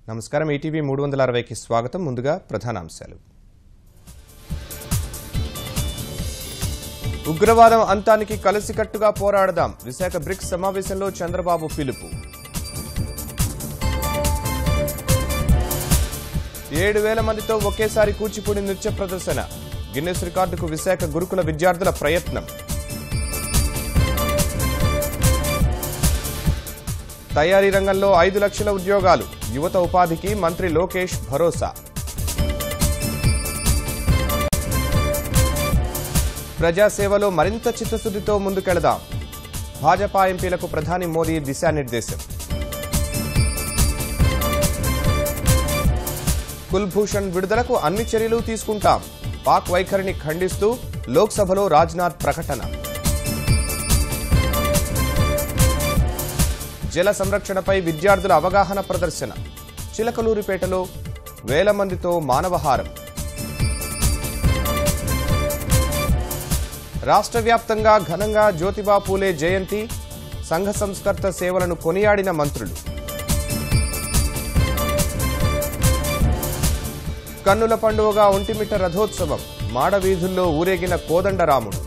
నమస్కారం ఈటీవీ 360కి స్వాగతం. ముందుగా ప్రధానాంశాలు. ఉగ్రవాదం అంతానికి కలిసికట్టుగా పోరాడదాం. విశాఖ బ్రిక్స్ సమావేశంలో చంద్రబాబు పిలుపు. 7,000 మందితో ఒకేసారి కూచిపూడి నృత్య ప్రదర్శన. గిన్నెస్ రికార్డుకు విశాఖ గురుకుల విద్యార్థుల ప్రయత్నం. తయారీ రంగంలో 5 లక్షల ఉద్యోగాలు. యువత ఉపాధికి మంత్రి లోకేష్ భరోసా. ప్రజాసేవలో మరింత చిత్తశుద్ధితో ముందుకెళదాం. భాజపా ఎంపీలకు ప్రధాని మోదీ దిశానిర్దేశం. కుల్భూషణ్ విడుదలకు అన్ని చర్యలు తీసుకుంటాం. పాక్ వైఖరిని ఖండిస్తూ లోక్సభలో రాజ్నాథ్ ప్రకటన. జల సంరక్షణపై విద్యార్థుల అవగాహన ప్రదర్శన. చిలకలూరిపేటలో 1,000 మందితో మానవహారం. రాష్ట్ర వ్యాప్తంగా ఘనంగా జ్యోతిబా పూలే జయంతి. సంఘ సంస్కర్త సేవలను కొనియాడిన మంత్రులు. కన్నుల పండువగా ఒంటిమిట్ట రథోత్సవం. మాడవీధుల్లో ఊరేగిన కోదండరాముడు.